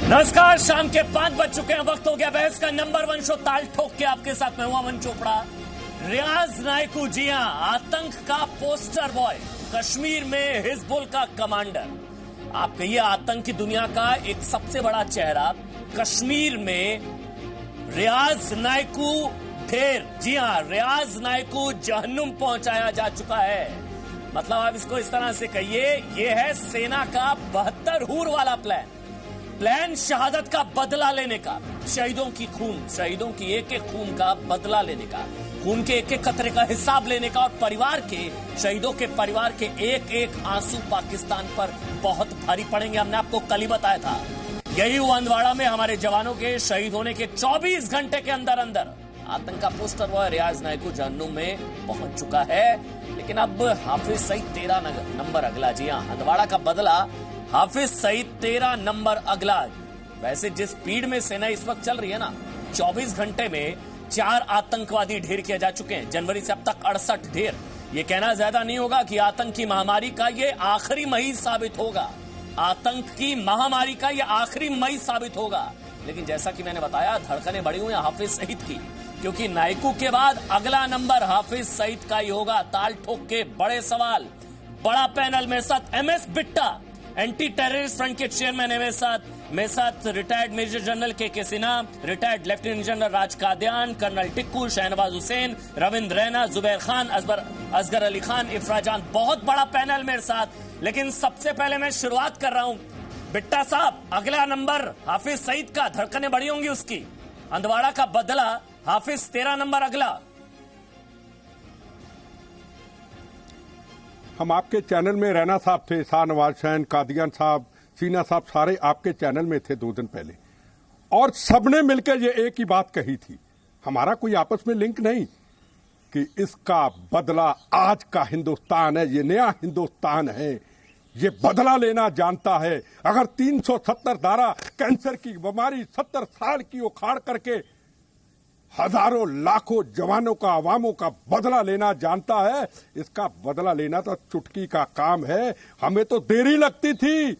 नमस्कार, शाम के 5 बज चुके हैं। वक्त हो गया बहस का नंबर 1 शो ताल ठोक के। आपके साथ मैं हूं अमन चोपड़ा। रियाज नायकू, जी हां, आतंक का पोस्टर बॉय, कश्मीर में हिजबुल का कमांडर। आप कहिए आतंक की दुनिया का एक सबसे बड़ा चेहरा कश्मीर में रियाज नायकू ढेर। जी हां, रियाज नायकू जहन्नुम पहुंचाया जा चुका है। मतलब आप इसको इस तरह से कहिए, यह है सेना का 72 हूर वाला प्लान शहादत का बदला लेने का, शहीदों की एक एक खून का बदला लेने का, खून के एक एक कतरे का हिसाब लेने का, और शहीदों के परिवार के एक एक आंसू पाकिस्तान पर बहुत भारी पड़ेंगे। हमने आपको कल ही बताया था। यही हुआ हंदवाड़ा में। हमारे जवानों के शहीद होने के 24 घंटे के अंदर अंदर आतंक का पोस्टर बॉय रियाज नायकू जहन्नुम में पहुंच चुका है। लेकिन अब हाफिज सईद 13 नंबर अगला। जी हां, हंदवाड़ा का बदला हाफिज सईद 13 नंबर अगला। वैसे जिस स्पीड में सेना इस वक्त चल रही है ना, 24 घंटे में 4 आतंकवादी ढेर किए जा चुके हैं। जनवरी से अब तक 68 ढेर। यह कहना ज्यादा नहीं होगा कि आतंक की महामारी का यह आखिरी महीज साबित होगा। आतंक की महामारी का यह आखिरी महीज साबित होगा। लेकिन जैसा कि मैंने बताया, धड़कनें बढ़ी हुई हैं हाफिज सईद की, क्योंकि नायकू के बाद अगला नंबर हाफिज सईद का ही होगा। ताल ठोक के बड़े सवाल, बड़ा पैनल में साथ MS Bitta, anti terrorist front के चेयरमैन है मेरे साथ retired major general K Sinha, retired lieutenant general Raj Kadian, colonel Tikku, Shahnawaz Hussain, Ravinder Raina, Zubair Khan, Asgar Ali Khan, Ifra Jan. बहुत बड़ा पैनल मेरे साथ। लेकिन सबसे पहले मैं शुरुआत कर रहा हूं बिट्टा साहब, अगला नंबर हाफिज सईद का, धड़कनें बढ़ी होंगी उसकी। हंदवाड़ा का बदला हाफिज 13 नंबर अगला। हम आपके चैनल में रैना साहब थे, शाहनवाज हुसैन, कादियान साहब, सीना साहब, सारे आपके चैनल में थे 2 दिन पहले, और सबने मिलकर ये एक ही बात कही थी। हमारा कोई आपस में लिंक नहीं कि इसका बदला आज का हिंदुस्तान है, ये नया हिंदुस्तान है, ये बदला लेना जानता है। अगर 370 धारा, कैंसर की बीमारी 70 साल की उखाड़ करके हजारों लाखों जवानों का, अवामों का बदला लेना जानता है, इसका बदला लेना तो चुटकी का काम है। हमें तो देरी लगती थी,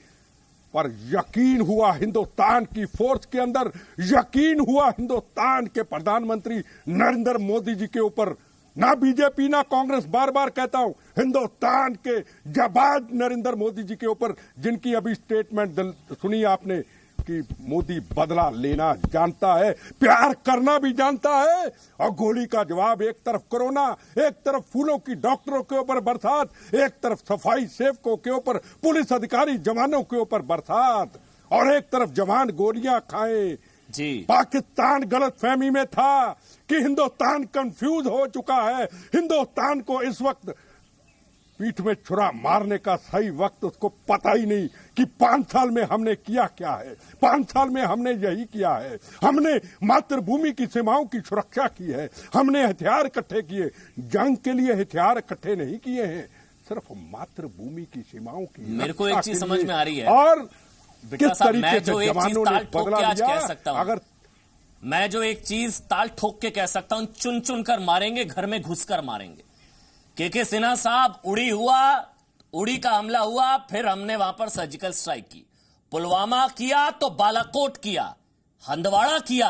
पर यकीन हुआ हिंदुस्तान की फोर्स के अंदर, यकीन हुआ हिंदुस्तान के प्रधानमंत्री नरेंद्र मोदी जी के ऊपर। ना बीजेपी ना कांग्रेस, बार बार कहता हूं, हिंदुस्तान के जाबाज नरेंद्र मोदी जी के ऊपर, जिनकी अभी स्टेटमेंट सुनी आपने कि मोदी बदला लेना जानता है, प्यार करना भी जानता है। और गोली का जवाब, एक तरफ कोरोना, एक तरफ फूलों की डॉक्टरों के ऊपर बरसात, एक तरफ सफाई सेवकों के ऊपर, पुलिस अधिकारी जवानों के ऊपर बरसात, और एक तरफ जवान गोलियां खाए। जी, पाकिस्तान गलतफहमी में था कि हिंदुस्तान कंफ्यूज हो चुका है। हिंदुस्तान को इस वक्त पीठ में छुरा मारने का सही वक्त उसको पता ही नहीं कि 5 साल में हमने किया क्या है। 5 साल में हमने यही किया है। हमने मातृभूमि की सीमाओं की सुरक्षा की है, हमने हथियार इकट्ठे किए। जंग के लिए हथियार इकट्ठे नहीं किए हैं, सिर्फ मातृभूमि की सीमाओं की। मेरे को एक चीज समझ में आ रही है, और किस तरीके से जवानों ने बदला लिया। अगर मैं जो एक चीज ताल ठोक के कह सकता हूं, चुन चुन कर मारेंगे, घर में घुसकर मारेंगे। के सिन्हा साहब, उड़ी का हमला हुआ, फिर हमने वहां पर सर्जिकल स्ट्राइक की। पुलवामा किया तो बालाकोट किया, हंदवाड़ा किया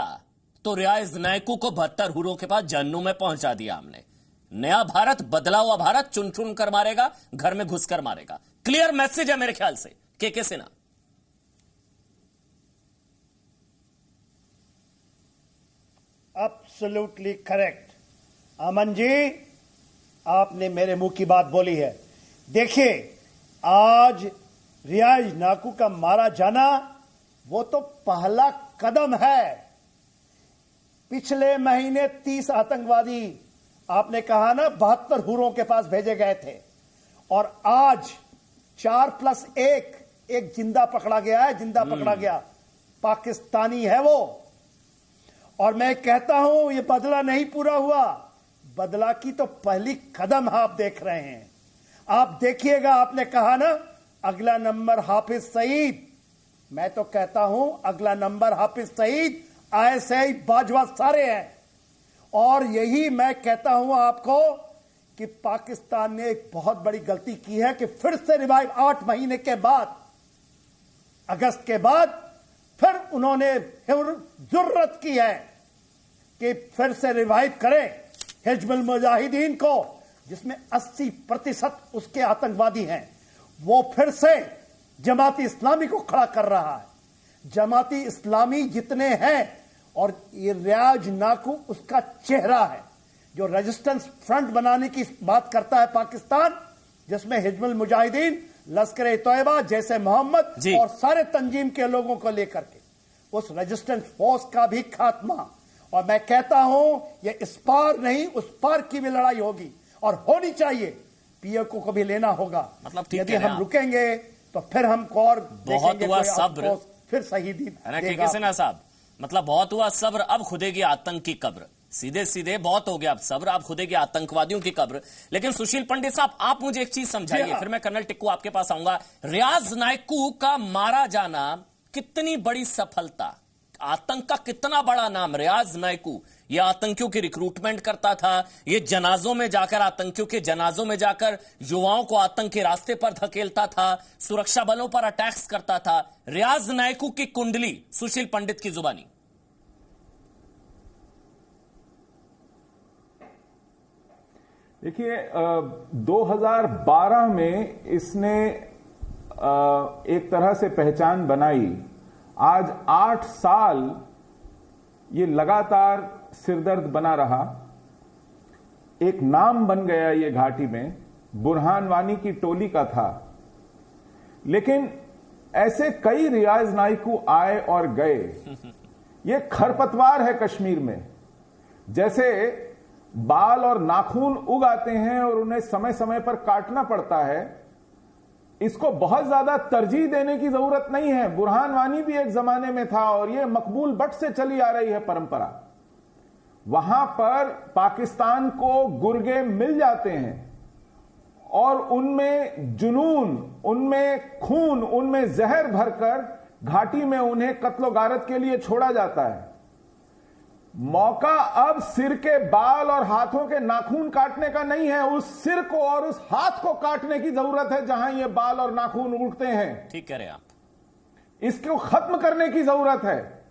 तो रियाज नायकू को 72 हूरों के पास जहन्नुम में पहुंचा दिया हमने। नया भारत, बदला हुआ भारत, चुन चुन कर मारेगा, घर में घुसकर मारेगा। क्लियर मैसेज है मेरे ख्याल से के सिन्हा। एब्सोल्युटली करेक्ट अमन जी, आपने मेरे मुंह की बात बोली है। देखिए, आज रियाज नायकू का मारा जाना वो तो पहला कदम है। पिछले महीने 30 आतंकवादी, आपने कहा ना, 72 हूरों के पास भेजे गए थे, और आज 4+1 एक जिंदा पकड़ा गया है। जिंदा पकड़ा गया, पाकिस्तानी है वो। और मैं कहता हूं, ये बदला नहीं पूरा हुआ, बदला की तो पहली कदम आप देख रहे हैं। आप देखिएगा, आपने कहा ना अगला नंबर हाफिज सईद, मैं तो कहता हूं अगला नंबर हाफिज सईद, ऐसे बाजवा सारे हैं। और यही मैं कहता हूं आपको कि पाकिस्तान ने एक बहुत बड़ी गलती की है कि फिर से रिवाइव 8 महीने के बाद, अगस्त के बाद फिर उन्होंने जरूरत की है कि फिर से रिवाइव करें हिजबुल मुजाहिदीन को, जिसमें 80% उसके आतंकवादी हैं। वो फिर से जमाती इस्लामी को खड़ा कर रहा है। जमाती इस्लामी जितने हैं, और ये रियाज नाकू उसका चेहरा है, जो रेजिस्टेंस फ्रंट बनाने की बात करता है पाकिस्तान, जिसमें हिजबुल मुजाहिदीन, लश्कर ए तैयबा, जैसे मोहम्मद और सारे तंजीम के लोगों को लेकर के उस रेजिस्टेंस फोर्स का भी खात्मा। और मैं कहता हूं ये इस पार नहीं उस पार की भी लड़ाई होगी और होनी चाहिए। पीओके को भी लेना होगा। मतलब यदि हम रुकेंगे तो फिर हमको और बहुत हुआ सब्र, फिर शहीदी देगा साहब। मतलब बहुत हुआ सब्र, अब खुदेगी आतंक की कब्र। सीधे सीधे बहुत हो गया अब सब्र, अब खुदेगी आतंकवादियों की कब्र। लेकिन सुशील पंडित साहब, आप मुझे एक चीज समझाइए, फिर मैं कर्नल टिक्कू आपके पास आऊंगा। रियाज नायकू का मारा जाना कितनी बड़ी सफलता, आतंक का कितना बड़ा नाम रियाज नायकू। यह आतंकियों की रिक्रूटमेंट करता था, ये जनाजों में जाकर, आतंकियों के जनाजों में जाकर युवाओं को आतंक के रास्ते पर धकेलता था, सुरक्षा बलों पर अटैक्स करता था। रियाज नायकू की कुंडली सुशील पंडित की जुबानी। देखिए, 2012 में इसने एक तरह से पहचान बनाई। आज 8 साल ये लगातार सिरदर्द बना रहा। एक नाम बन गया ये घाटी में, बुरहान वानी की टोली का था। लेकिन ऐसे कई रियाज नायकू आए और गए। ये खरपतवार है कश्मीर में। जैसे बाल और नाखून उग आते हैं और उन्हें समय समय पर काटना पड़ता है, इसको बहुत ज्यादा तरजीह देने की जरूरत नहीं है। बुरहान वानी भी एक जमाने में था और यह मकबूल बट से चली आ रही है परंपरा। वहां पर पाकिस्तान को गुर्गे मिल जाते हैं और उनमें जुनून, उनमें खून, उनमें जहर भरकर घाटी में उन्हें कत्लो गारत के लिए छोड़ा जाता है। मौका अब सिर के बाल और हाथों के नाखून काटने का नहीं है, उस सिर को और उस हाथ को काटने की जरूरत है जहां ये बाल और नाखून उड़ते हैं। ठीक कह रहे हैं आप। इसको खत्म करने की जरूरत है।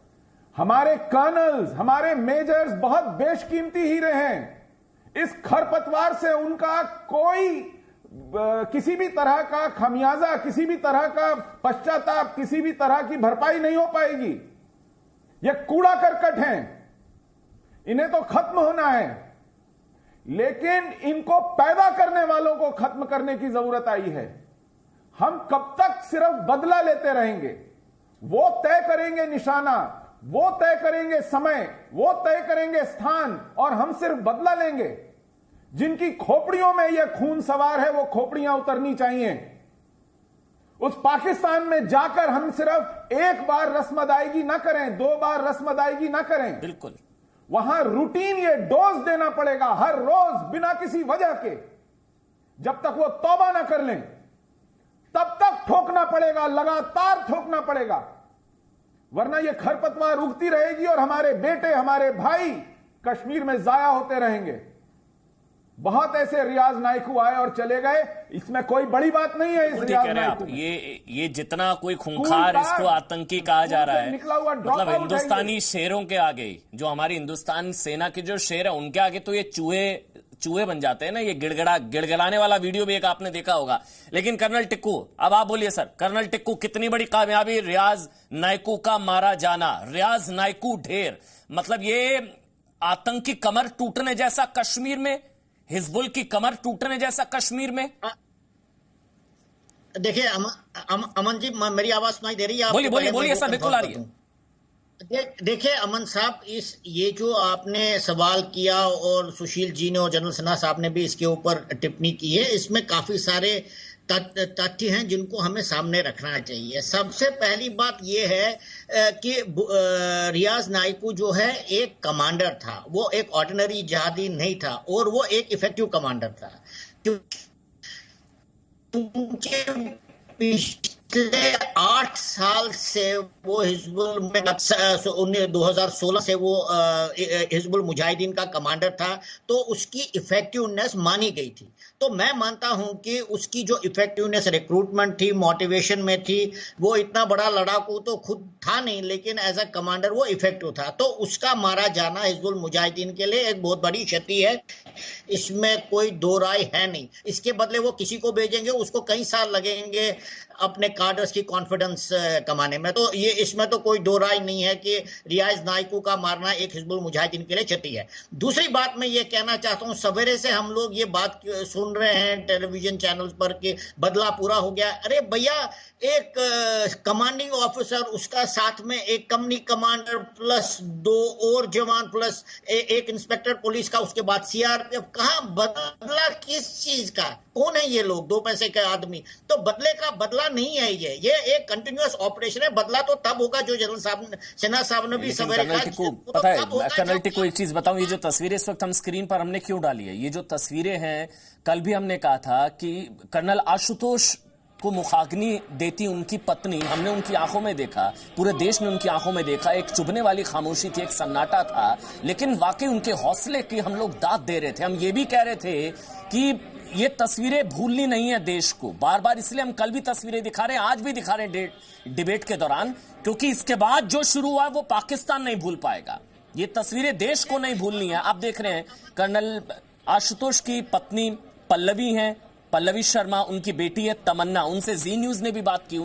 हमारे कर्नल्स, हमारे मेजर्स बहुत बेशकीमती हीरे हैं। इस खरपतवार से उनका कोई किसी भी तरह का खमियाजा, किसी भी तरह का पश्चाताप, किसी भी तरह की भरपाई नहीं हो पाएगी। ये कूड़ा करकट हैं, इन्हें तो खत्म होना है। लेकिन इनको पैदा करने वालों को खत्म करने की जरूरत आई है। हम कब तक सिर्फ बदला लेते रहेंगे? वो तय करेंगे निशाना, वो तय करेंगे समय, वो तय करेंगे स्थान, और हम सिर्फ बदला लेंगे। जिनकी खोपड़ियों में यह खून सवार है वो खोपड़ियां उतरनी चाहिए। उस पाकिस्तान में जाकर हम सिर्फ एक बार रस्म अदायगी ना करें, 2 बार रस्म अदायगी ना करें। बिल्कुल, वहां रूटीन ये डोज देना पड़ेगा हर रोज, बिना किसी वजह के। जब तक वो तौबा ना कर लें तब तक ठोकना पड़ेगा, लगातार ठोकना पड़ेगा, वरना ये खरपतवार उगती रहेगी और हमारे बेटे, हमारे भाई कश्मीर में जाया होते रहेंगे। बहुत ऐसे रियाज नायकू आए और चले गए, इसमें कोई बड़ी बात नहीं है। इस रियाज नायकू में ये जितना कोई खूंखार इसको आतंकी कहा जा रहा है, मतलब हिंदुस्तानी शेरों के आगे, जो हमारी हिंदुस्तान सेना के जो शेर है उनके आगे तो ये चूहे बन जाते हैं ना। ये गिड़गिड़ाने वाला वीडियो भी एक आपने देखा होगा। लेकिन कर्नल टिक्कू, अब आप बोलिए सर, कर्नल टिक्कू, कितनी बड़ी कामयाबी रियाज नायकू का मारा जाना, रियाज नायकू ढेर, मतलब ये आतंकी कमर टूटने जैसा कश्मीर में, हिजबुल की कमर टूटने जैसा कश्मीर में। देखिए अमन जी, मेरी आवाज सुनाई दे रही है? बोलिए सर, बिल्कुल आ रही है। देखिए अमन साहब, ये जो आपने सवाल किया और सुशील जी ने और जनरल सिन्हा साहब ने भी इसके ऊपर टिप्पणी की है, इसमें काफी सारे तथ्य हैं जिनको हमें सामने रखना चाहिए। सबसे पहली बात यह है कि रियाज नायकू जो है एक कमांडर था, वो एक ऑर्डिनरी जिहादी नहीं था, और वो एक इफेक्टिव कमांडर था। उनके पिछले 8 साल से वो हिजबुल में 2016 से वो हिजबुल मुजाहिदीन का कमांडर था, तो उसकी इफेक्टिवनेस मानी गई थी। तो मैं मानता हूं कि उसकी जो इफेक्टिवनेस रिक्रूटमेंट थी, मोटिवेशन में थी, वो इतना बड़ा लड़ाकू तो खुद था नहीं, लेकिन एज अ कमांडर वो इफेक्टिव था। तो उसका मारा जाना हिजबुल मुजाहिदीन के लिए एक बहुत बड़ी क्षति है, इसमें कोई दो राय है नहीं। इसके बदले वो किसी को भेजेंगे, उसको कई साल लगेंगे अपने कार्डर्स की कॉन्फिडेंस कमाने में। तो ये इसमें तो कोई दो राय नहीं है कि रियाज नाइकू का मारना एक हिजबुल मुजाहिदीन के लिए क्षति है। दूसरी बात मैं ये कहना चाहता हूं, सवेरे से हम लोग ये बात सुन रहे हैं टेलीविजन चैनल्स पर कि बदला पूरा हो गया। अरे भैया, एक कमांडिंग ऑफिसर, उसका साथ में एक कंपनी कमांडर प्लस 2 और जवान प्लस एक इंस्पेक्टर पुलिस का, उसके बाद सीआरपीएफ, कहां बदला किस चीज का? कौन है ये लोग? 2 पैसे के आदमी। तो बदले का बदला नहीं है ये एक कंटिन्यूअस ऑपरेशन है। बदला तो तब होगा जो जनरल साहब सिन्हा साहब ने भी सवेरे कहा। पता है कर्नल टिक्को, एक चीज बताऊं, ये जो तस्वीरें इस वक्त हम स्क्रीन पर हमने क्यों डाली है, ये जो तस्वीरें हैं, कल भी हमने कहा था कि कर्नल आशुतोष को मुखाग्नि देती उनकी पत्नी, हमने उनकी आंखों में देखा, पूरे देश ने उनकी आंखों में देखा, एक चुभने वाली खामोशी थी, एक सन्नाटा था, लेकिन वाकई उनके हौसले की हम लोग दाद दे रहे थे। हम ये भी कह रहे थे कि ये तस्वीरें भूलनी नहीं है देश को, बार बार, इसलिए हम कल भी तस्वीरें दिखा रहे हैं, आज भी दिखा रहे हैं डिबेट के दौरान, क्योंकि इसके बाद जो शुरू हुआ वो पाकिस्तान नहीं भूल पाएगा। ये तस्वीरें देश को नहीं भूलनी है। आप देख रहे हैं कर्नल आशुतोष की पत्नी पल्लवी हैं, पल्लवी शर्मा, उनकी बेटी है तमन्ना, उनसे जी न्यूज ने भी बात की।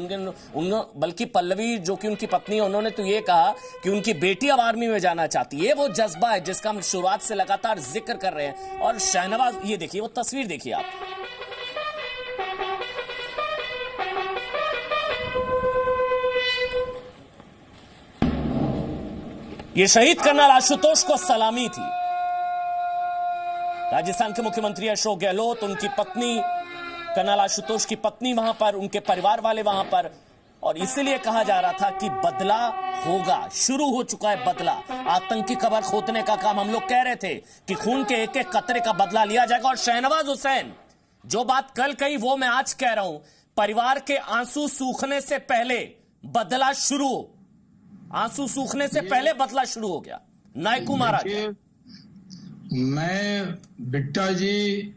बल्कि पल्लवी जो कि उनकी पत्नी है, उन्होंने तो ये कहा कि उनकी बेटी अब आर्मी में जाना चाहती है। वो जज्बा है जिसका हम शुरुआत से लगातार जिक्र कर रहे हैं। और शाहनवाज, ये देखिए, वो तस्वीर देखिए आप, ये शहीद कर्नल आशुतोष को सलामी थी। राजस्थान के मुख्यमंत्री अशोक गहलोत, उनकी पत्नी, कर्नल आशुतोष की पत्नी वहां पर, उनके परिवार वाले वहां पर, और इसीलिए कहा जा रहा था कि बदला होगा, शुरू हो चुका है बदला। आतंकी कबर खोदने का काम, हम लोग कह रहे थे कि खून के एक एक कतरे का बदला लिया जाएगा। और शाहनवाज हुसैन, जो बात कल कही वो मैं आज कह रहा हूं, परिवार के आंसू सूखने से पहले बदला शुरू, आंसू सूखने से पहले बदला शुरू हो गया। नायकू महाराज, मैं, बिट्टा जी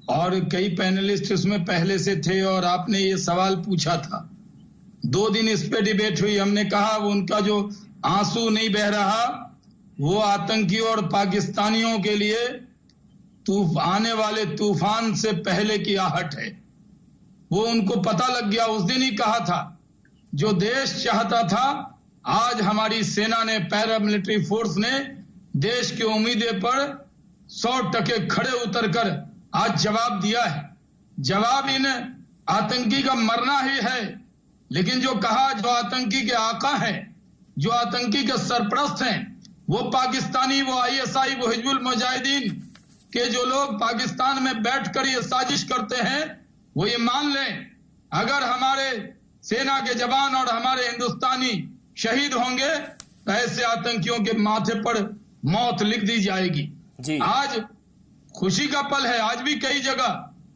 और कई पैनलिस्ट उसमें पहले से थे, और आपने ये सवाल पूछा था, 2 दिन इस पे डिबेट हुई। हमने कहा वो उनका जो आंसू नहीं बह रहा, वो आतंकी और पाकिस्तानियों के लिए आने वाले तूफान से पहले की आहट है। वो उनको पता लग गया। उस दिन ही कहा था, जो देश चाहता था, आज हमारी सेना ने, पैरामिलिट्री फोर्स ने देश की उम्मीदें पर 100% खड़े उतरकर आज जवाब दिया है। जवाब इन आतंकी का मरना ही है। लेकिन जो कहा, जो आतंकी के आका हैं, जो आतंकी के सरपरस्त हैं, वो पाकिस्तानी, वो ISI, वो हिजबुल मुजाहिदीन के जो लोग पाकिस्तान में बैठकर ये साजिश करते हैं, वो ये मान लें, अगर हमारे सेना के जवान और हमारे हिंदुस्तानी शहीद होंगे तो ऐसे आतंकियों के माथे पर मौत लिख दी जाएगी जी। आज खुशी का पल है। आज भी कई जगह,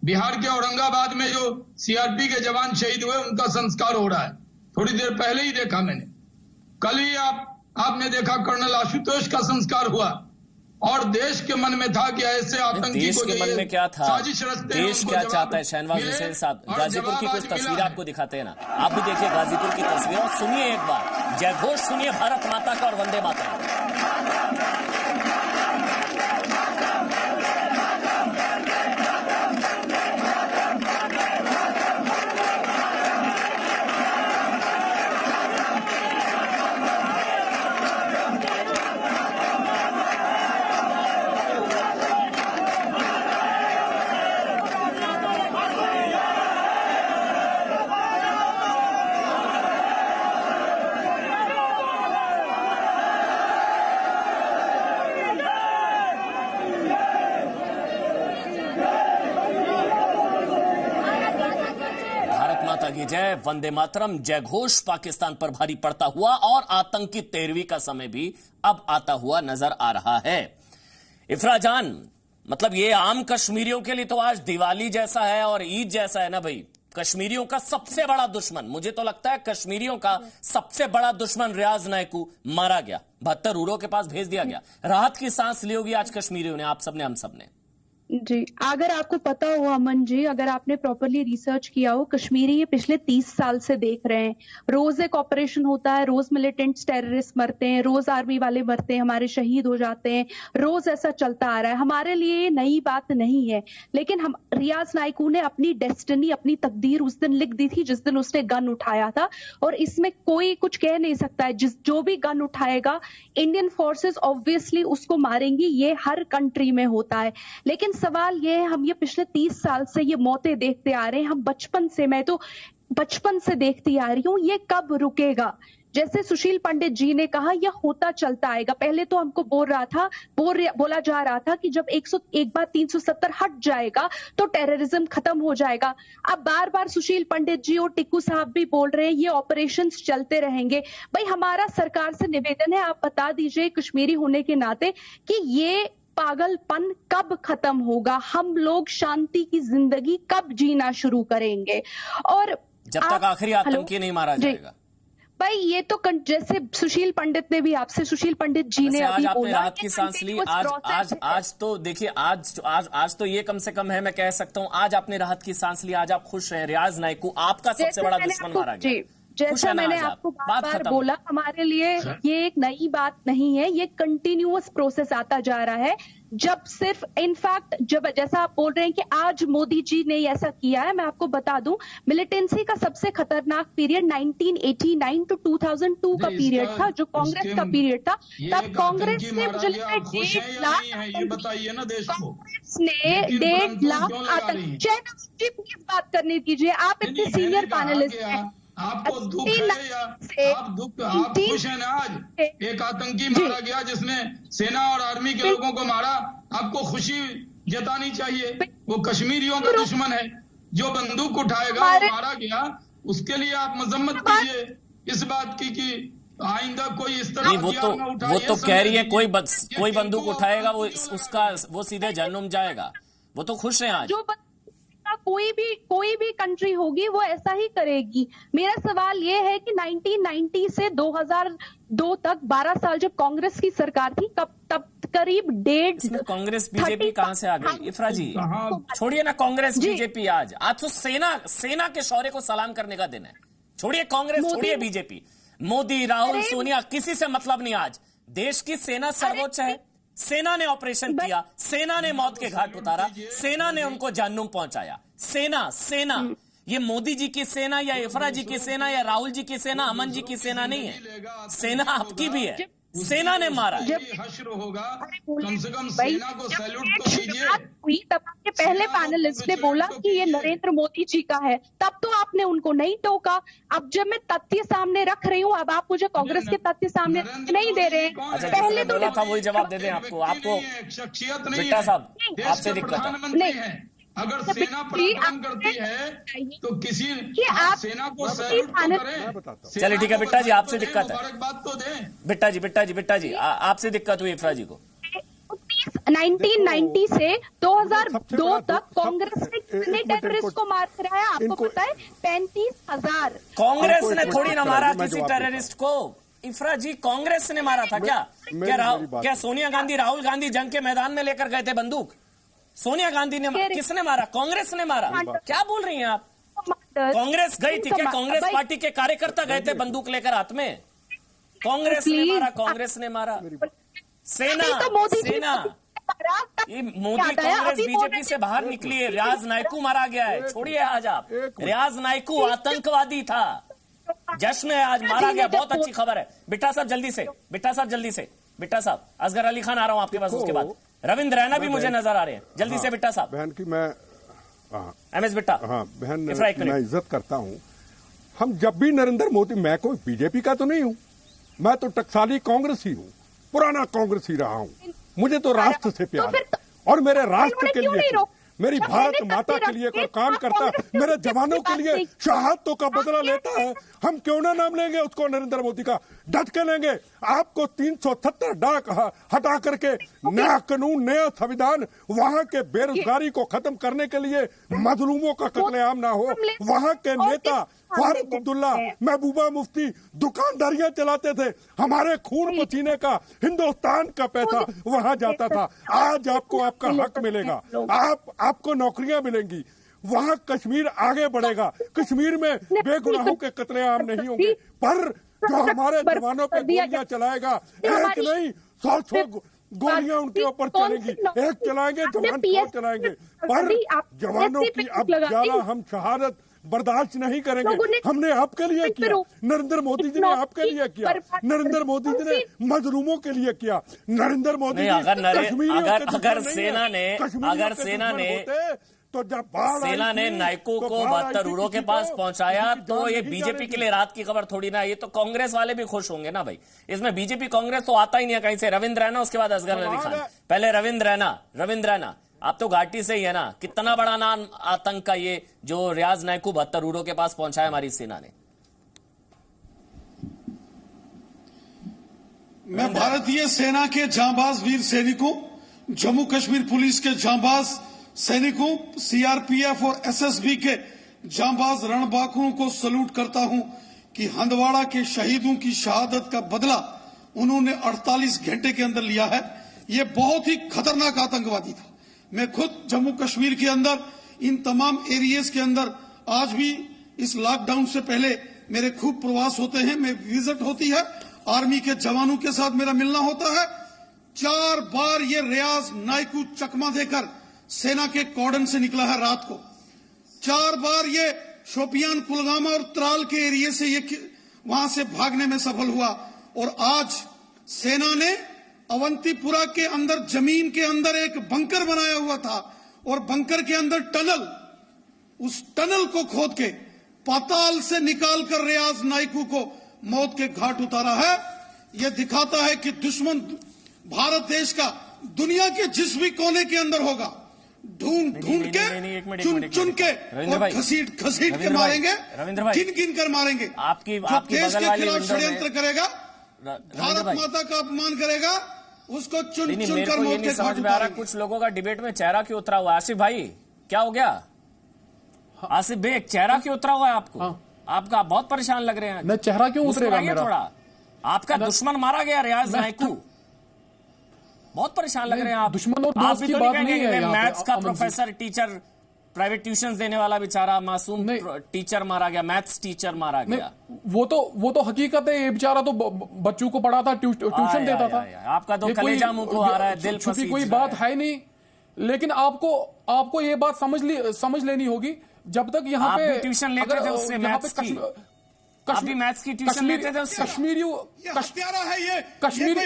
बिहार के औरंगाबाद में जो CRP के जवान शहीद हुए, उनका संस्कार हो रहा है। थोड़ी देर पहले ही देखा मैंने, कल ही आपने देखा कर्नल आशुतोष का संस्कार हुआ। और देश के मन में था कि ऐसे आतंकी देश को के मन में क्या था, साजिश रचते हैं, देश क्या चाहता है। शाहनवाज हुसैन साहब, गाजीपुर की कुछ तस्वीरें आपको दिखाते हैं ना, आप भी देखिए गाजीपुर की तस्वीर और सुनिए एक बार जयघोष सुनिए भारत माता का और वंदे मातरम। जय, वंदे मातरम, जय घोष पाकिस्तान पर भारी पड़ता हुआ और आतंकी 13वीं का समय भी अब आता हुआ नजर आ रहा है। इफराजान, मतलब ये आम कश्मीरियों के लिए तो आज दिवाली जैसा है और ईद जैसा है ना भाई। कश्मीरियों का सबसे बड़ा दुश्मन, मुझे तो लगता है कश्मीरियों का सबसे बड़ा दुश्मन रियाज नायकू मारा गया, 72 हुरों के पास भेज दिया गया। राहत की सांस ली होगी आज कश्मीरियों ने, आप सबने, हम सबने। जी, अगर आपको पता हो अमन जी, अगर आपने प्रॉपरली रिसर्च किया हो, कश्मीरी ये पिछले 30 साल से देख रहे हैं, रोज एक ऑपरेशन होता है, रोज मिलिटेंट्स टेररिस्ट मरते हैं, रोज आर्मी वाले मरते हैं, हमारे शहीद हो जाते हैं, रोज ऐसा चलता आ रहा है। हमारे लिए ये नई बात नहीं है, लेकिन हम रियाज नायकू ने अपनी डेस्टिनी, अपनी तकदीर उस दिन लिख दी थी जिस दिन उसने गन उठाया था, और इसमें कोई कुछ कह नहीं सकता है। जो भी गन उठाएगा, इंडियन फोर्सेस ऑब्वियसली उसको मारेंगी, ये हर कंट्री में होता है। लेकिन सवाल ये है, हम ये पिछले 30 साल से ये मौतें देखते आ रहे हैं, हम बचपन से, मैं तो बचपन से देखती आ रही हूं, ये कब रुकेगा? जैसे सुशील पंडित जी ने कहा, यह होता चलता आएगा। पहले तो हमको बोला जा रहा था कि जब 101 बार 370 हट जाएगा तो टेररिज्म खत्म हो जाएगा। अब बार बार सुशील पंडित जी और टिक्कू साहब भी बोल रहे हैं ये ऑपरेशंस चलते रहेंगे। भाई, हमारा सरकार से निवेदन है, आप बता दीजिए कश्मीरी होने के नाते कि ये पागलपन कब खत्म होगा, हम लोग शांति की जिंदगी कब जीना शुरू करेंगे? और जब तक आखिरी आतंकी नहीं मारा जाएगा। भाई, ये तो जैसे सुशील पंडित ने भी, आपसे सुशील पंडित जी ने आज अभी आपने बोला, राहत की सांस ली। आज तो देखिए, आज तो ये कम से कम है, मैं कह सकता हूं, आज आपने राहत की सांस ली, आज आप खुश हैं। रियाज नायकू आपका सबसे बड़ा दुश्मन मारा गया। जैसा मैंने आपको बार बार बोला, हमारे लिए ये एक नई बात नहीं है, ये कंटिन्यूअस प्रोसेस आता जा रहा है। जब सिर्फ इनफैक्ट जब जैसा आप बोल रहे हैं कि आज मोदी जी ने ऐसा किया है, मैं आपको बता दूं, मिलिटेंसी का सबसे खतरनाक पीरियड 1989 टू 2002 का पीरियड था, जो कांग्रेस का पीरियड था। तब कांग्रेस ने, मुझे लगता है, 1.5 लाख, कांग्रेस ने 1.5 लाख आतंकी, प्लीज बात करने दीजिए, आप इतने सीनियर पैनलिस्ट हैं। आपको दुख है या आप खुश हैं? आज एक आतंकी मारा गया जिसने सेना और आर्मी के लोगों को मारा, आपको खुशी जतानी चाहिए। वो कश्मीरियों का दुश्मन है, जो बंदूक उठाएगा वो मारा गया, उसके लिए आप मजम्मत कीजिए इस बात की कि आइंदा कोई इस तरह वो तो कह रही है कोई बंदूक उठाएगा वो सीधे जहन्नुम जाएगा। वो तो खुश है आज। कोई भी कंट्री होगी वो ऐसा ही करेगी। मेरा सवाल ये है कि 1990 से 2002 तक 12 साल जब कांग्रेस की सरकार थी, तब करीब 1.5 कांग्रेस बीजेपी कहां से आ गई? इफ्रा जी छोड़िए ना कांग्रेस बीजेपी, आज तो सेना के शौर्य को सलाम करने का दिन है। छोड़िए कांग्रेस, छोड़िए बीजेपी, मोदी, राहुल, सोनिया, किसी से मतलब नहीं। आज देश की सेना सर्वोच्च है। सेना ने ऑपरेशन किया, सेना ने मौत के घाट उतारा, सेना ने उनको जहन्नुम पहुंचाया। सेना ये मोदी जी की सेना या इफ्रा जी की सेना या राहुल जी की सेना, अमन जी की सेना नहीं है। सेना आपकी भी है, सेना ने मारा। हश्र होगा, कम से कम सेना को सैल्यूट तो कीजिए। तब आपके पहले पैनलिस्ट ने बोला कि ये नरेंद्र मोदी जी का है, तब तो आपने उनको नहीं टोका। अब जब मैं तथ्य सामने रख रही हूँ, अब आप मुझे कांग्रेस के तथ्य सामने नहीं दे रहे हैं। अच्छा, पहले तो बोला था वही जवाब दे दें आपको शख्सियत नहीं बिट्टा साहब, आपसे दिक्कत है। अगर सेना पराक्रम करती है तो किसी सेना को सैल्यूट तो करें। चलिए ठीक है बिट्टा जी, आपसे दिक्कत है। बात तो दें बिट्टा जी आपसे दिक्कत हुई इफ्रा जी को। 1990 से 2002 तक कांग्रेस ने कितने टेररिस्ट को मार कराया आपको पता है? 35,000। कांग्रेस ने थोड़ी ना मारा किसी टेररिस्ट को। इफ्रा जी, कांग्रेस ने मारा था क्या सोनिया गांधी, राहुल गांधी जंग के मैदान में लेकर गए थे बंदूक? सोनिया गांधी ने, किसने मारा? कांग्रेस ने मारा। क्या बोल रही हैं आप? कांग्रेस गई थी क्या? कांग्रेस पार्टी के कार्यकर्ता गए थे बंदूक लेकर हाथ में? कांग्रेस ने मारा। सेना ये मोदी कांग्रेस बीजेपी से बाहर निकली है। रियाज नायकू मारा गया है। छोड़िए आज आप, रियाज नायकू आतंकवादी था, जश्न है, आज मारा गया। बहुत अच्छी खबर है। बिट्टा साहब जल्दी से, बिट्टा साहब, असगर अली खान आ रहा हूं आपके पास, उसके बाद रविंद्र रैना भी मुझे नजर आ रहे हैं। जल्दी से बिट्टा साहब। बहन की मैं एमएस बिट्टा, बहन मैं इज्जत करता हूं। हम जब भी नरेंद्र मोदी, मैं कोई बीजेपी का तो नहीं हूं, मैं तो टकसाली कांग्रेस ही हूं, पुराना कांग्रेस ही रहा हूं। मुझे तो राष्ट्र से प्यार है और मेरे राष्ट्र के लिए मेरी भारत माता के लिए कोई काम करता है, मेरे जवानों के लिए शहादतों का बदला लेता है, हम क्यों ना नाम लेंगे उसको नरेंद्र मोदी का, डट के लेंगे। आपको 370 डाक हटा करके नया कानून, नया संविधान, वहां के बेरोजगारी को खत्म करने के लिए, मजलूमों का कत्लेआम ना हो, वहां के नेता फारूक अब्दुल्ला, महबूबा मुफ्ती दुकानदारियां चलाते थे, हमारे खून पसीने का हिंदुस्तान का पैसा वहां जाता था। आज आपको आपका हक मिलेगा, आपको नौकरियां मिलेंगी, वहां कश्मीर आगे बढ़ेगा, कश्मीर में बेगुनाहों के कत्लेआम नहीं होंगे। पर जो हमारे जवानों पे गोलियां चलाएगा, एक नहीं 100 गोलियां उनके ऊपर चलेंगी, एक चलाएंगे जवान क्यों चलाएंगे, पर जवानों की अब ज्यादा हम शहादत बर्दाश्त नहीं करेंगे। हमने आपके लिए किया, नरेंद्र मोदी जी ने आपके लिए किया, नरेंद्र मोदी जी ने मजलूमों के लिए किया, नरेंद्र मोदी जी अगर सेना ने तो जब सेना ने नायकू को 72 उरों के पास पहुंचाया तो ये बीजेपी के लिए रात की खबर थोड़ी ना, ये तो कांग्रेस वाले भी खुश होंगे ना भाई। इसमें बीजेपी कांग्रेस तो आता ही नहीं है कहीं से। रविंद्र रैना, उसके बाद असगर अली खान, पहले रविंद्र रैना, आप तो घाटी से ही है ना, कितना बड़ा नाम आतंक का ये जो रियाज नायकू 72 उरों के पास पहुंचाया हमारी सेना ने। मैं भारतीय सेना के जांबाज वीर सैनिकों, जम्मू कश्मीर पुलिस के जांबाज सैनिकों, सीआरपीएफ और एसएसबी के जांबाज रणबांकुरों को सल्यूट करता हूं कि हंदवाड़ा के शहीदों की शहादत का बदला उन्होंने 48 घंटे के अंदर लिया है। ये बहुत ही खतरनाक आतंकवादी था। मैं खुद जम्मू कश्मीर के अंदर इन तमाम एरियाज के अंदर आज भी इस लॉकडाउन से पहले मेरे खूब प्रवास होते हैं, मैं विजिट होती है, आर्मी के जवानों के साथ मेरा मिलना होता है। 4 बार ये रियाज नायकू चकमा देकर सेना के कॉर्डन से निकला है रात को। 4 बार ये शोपियान, कुलगामा और त्राल के एरिया से ये वहां से भागने में सफल हुआ। और आज सेना ने अवंतीपुरा के अंदर जमीन के अंदर एक बंकर बनाया हुआ था और बंकर के अंदर टनल, उस टनल को खोद के पाताल से निकालकर रियाज नायकू को मौत के घाट उतारा है। यह दिखाता है कि दुश्मन भारत देश का दुनिया के जिस भी कोने के अंदर होगा, ढूंढ के, चुन के और घसीट के मारेंगे, गिन कर मारेंगे। आपकी देश के खिलाफ षड्यंत्र करेगा, भारत माता का अपमान करेगा, उसको चुन कर मौत के घाट उतारेंगे। कुछ लोगों का डिबेट में चेहरा क्यों उतरा हुआ? आसिफ भाई क्या हो गया? आसिफ बेग, चेहरा क्यों उतरा हुआ है आपको? आपका बहुत परेशान लग रहे हैं। मैं चेहरा क्यों उतरेगा मेरा? थोड़ा आपका दुश्मन मारा गया रियाज नायकू, बहुत परेशान लग रहे हैं आप। दुश्मन और दोस्त की बात नहीं है। मैथ्स का प्रोफेसर, टीचर, प्राइवेट ट्यूशंस देने वाला बेचारा मासूम टीचर मारा गया, मैथ्स टीचर मारा गया। वो तो हकीकत है। ये बेचारा तो बच्चों को पढ़ाता, ट्यूशन देता था। आपका तो कलेजा मुंह को आ रहा है, दिल छुपी कोई बात है नहीं। लेकिन आपको ये बात समझ लेनी होगी, जब तक यहाँ पे ट्यूशन लेते थे उससे मैथ्स की, आप भी मैथ्स की ट्यूशन लेते थे उससे। कश्मीरी है ये, कश्मीरी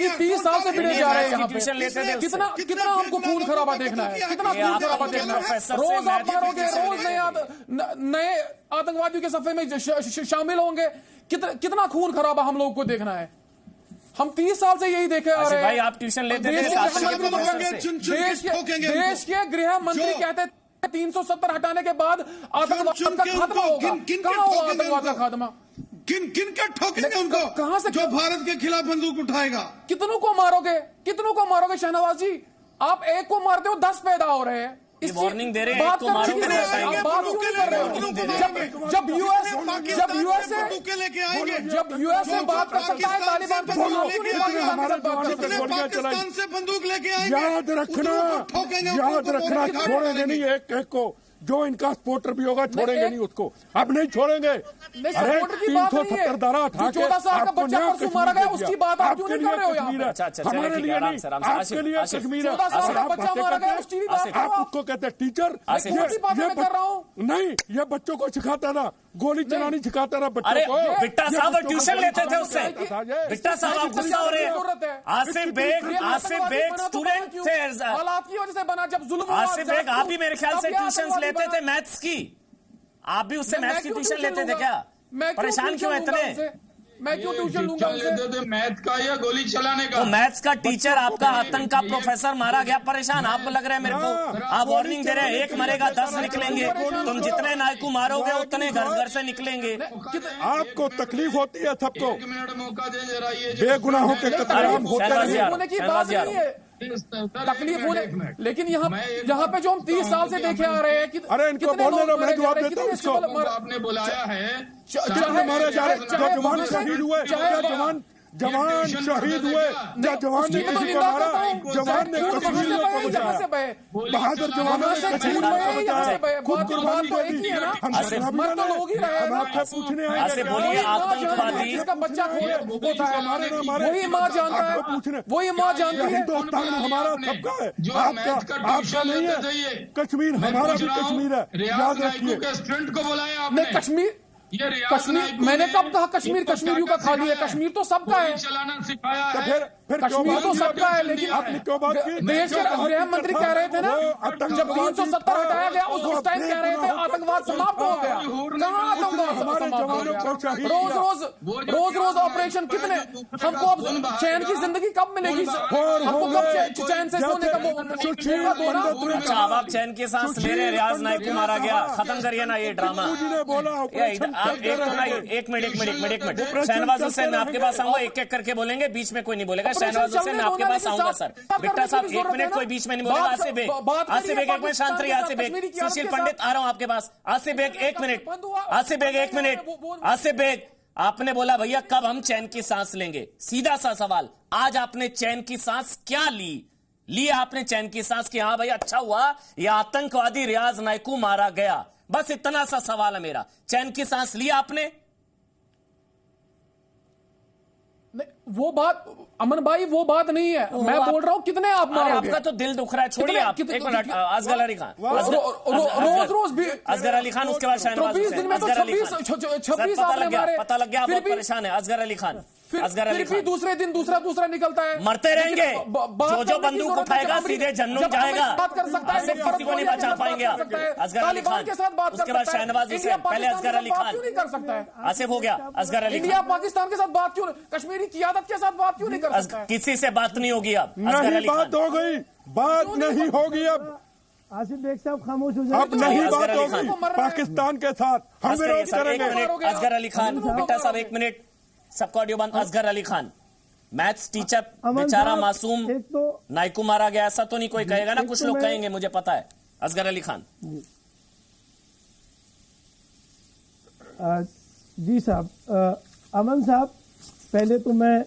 30 साल से पिटे जा रहे हैं यहाँ पे। ट्यूशन लेते थे। कितना हमको खून खराबा देखना है, कितना खून खराबा देखना है। रोज आप मारोगे, रोज नए आतंकवादियों के सफे में शामिल होंगे। कितना खून खराबा हम लोगों को देखना है। हम 30 साल से यही देखे आ रहे हैं। भाई आप ट्यूशन लेते थे। देश के गृह मंत्री कहते 370 हटाने के बाद आतंकवाद का खात्मा होगा। कहां होगा आतंकवाद का खात्मा? किन के ठोकेंगे उनको? कहां से? जो भारत के खिलाफ बंदूक उठाएगा। कितनों को मारोगे शहनवाज जी? आप एक को मारते हो 10 पैदा हो रहे हैं। इस वार्निंग दे रहे हैं, जब यूएसए बात कर सकता है तालिबान के पाकिस्तान से बंदूक लेके आएंगे। याद रखना छोड़ेंगे नहीं एक को, जो इनका सपोर्टर भी होगा छोड़ेंगे नहीं उसको, अब नहीं छोड़ेंगे। अरे 370 धारा उठा के 14 साल का बच्चा परसों मारा गया, उसकी बात आप क्यों नहीं कर रहे हो यहाँ पे? हमारे लिए नहीं, आपके लिए कश्मीर है। 14 साल का बच्चा मारा गया, उसकी भी बात आप उसको कहते हैं टीचर, ये कर रहा हूँ नहीं, ये बच्चों को सिखाता था, गोली चलानी सिखाता था बच्चों को। बिट्टा साहब ट्यूशन लेते थे उससे। बिट्टा साहब आप गुस्सा हो रहे हैं। आसिफ बेग स्टूडेंट थे, हालात की वजह से बना। जब जुल्म, आसिफ बेग आप भी मेरे ख्याल से ट्यूशन लेते थे मैथ्स की, आप भी उससे मैथ्स की ट्यूशन लेते थे क्या? परेशान क्यों इतने? मैं क्यों ट्यूशन लूंगा उनसे? मैथ का या गोली चलाने का? तो मैथ्स का टीचर आपका आतंक का प्रोफेसर मारा गया, परेशान आप लग रहे हैं मेरे को। आप वार्निंग दे रहे हैं, एक मरेगा 10 निकलेंगे। तुम जितने नायकू मारोगे उतने घर घर से निकलेंगे। आपको तकलीफ होती है सबको? 1 मिनट मौका दे जरा। ये बेगुनाहों के कत्लेआम होते होने की बात नहीं है, तकलीफ होने, लेकिन यहाँ पे जो हम 30 साल से देखे आ रहे हैं कि अरे इनको बोलने दो, मैं जवाब देता हूँ इसको। आपने बुलाया है, चाहे मारे जा रहे, जो जवान शहीद हुए, जवान शहीद हुए, जवान ने किसी को मारा, जवान ने कश्मीर को बचाया, बहादुर जवानों ने कश्मीर को बचाया, खुद कुर्बानी दे दी। हम आपसे पूछने आए, ऐसे बोलिए आतंकवादी इसका बच्चा होता है, वही माँ जानता है, वही माँ जानती है। हिंदुस्तान हमारा सबका है, आपका नहीं है। कश्मीर हमारा भी कश्मीर है, याद रखिए। स्टूडेंट को बुलाया आपने? कश्मीर मैंने कब कहा कश्मीर कश्मीरियों का खाली है? कश्मीर तो सबका है, चलाना सिखाया है। फिर कश्मीर तो सबका है, लेकिन आपने क्यों बात की? देश के गृह मंत्री कह रहे थे ना, जब 370 हटाया गया उस टाइम कह रहे थे आतंकवाद समाप्त हो गया। कहाँ आतंकवाद समाप्त हो गया? रोज ऑपरेशन कितने? हमको अब चैन की जिंदगी कब मिलेगी? हमको कब चैन से सोने का मौका? अच्छा, अब आप चैन की सांस ले रहे। रियाज नायक को मारा गया, खत्म करिए ना ये ड्रामा। एक मिनट शहनवाज हुसैन, मैं आपके पास आऊंगा, एक एक करके बोलेंगे, बीच में कोई नहीं बोलेगा। शहनवाज हुसैन, मैं आपके पास आऊंगा सर। बिट्टा साहब 1 मिनट कोई बीच में नहीं बोलेगा। आसिफ बेग 1 मिनट शांत रहिए। आसिफ बेग, सुशील पंडित आ रहा हूं आपके पास। आसिफ बेग 1 मिनट। आसिफ बेग 1 मिनट। आसिफ बेग, आपने बोला भैया कब हम चैन की सांस लेंगे? सीधा सा सवाल, आज आपने चैन की सांस क्या ली आपने चैन की सांस की? हाँ भाई अच्छा हुआ ये आतंकवादी रियाज नायकू मारा गया, बस इतना सा सवाल है मेरा। चैन की सांस ली आपने? वो बात अमन भाई, वो बात नहीं है। मैं बोल रहा हूँ कितने आप मारोगे? आपका तो दिल दुख रहा है, छोड़िए आप। 1 मिनट, असगर अली खान, रोज भी असगर अली खान, उसके बाद शहनवाज हुसैन। 26 पता लग गया आप बहुत परेशान है। असगर अली खान, फिर भी दूसरे दिन दूसरा निकलता है। मरते रहेंगे, जो बंदूक उठाएगा सीधे जन्नम जाएगा। बात कर सकता है, किसी को नहीं बचा पाएंगे आप। असगर अली खान के साथ बात, उसके बाद शहनवाज हुसैन, पहले असगर अली खान। क्यों नहीं कर सकता है? आसिफ हो गया, असगर अली इंडिया पाकिस्तान के साथ बात क्यों, कश्मीरी क़ियादत के साथ बात क्यों नहीं कर सकता है? किसी से बात नहीं होगी अब। नहीं बात हो गई, बात नहीं होगी अब। आसिफ बेग साहब खामोश हो जाए। अब नहीं बात होगी पाकिस्तान के साथ, हम विरोध करेंगे। असगर अली खान, बिट्टा साहब 1 मिनट, सबका ऑडियो बंद। असगर अली खान, मैथ्स टीचर बेचारा मासूम नायकू मारा गया, ऐसा तो नहीं कोई कहेगा ना? कुछ लोग कहेंगे, मुझे पता है। असगर अली खान जी साहब, अमन साहब, पहले तो मैं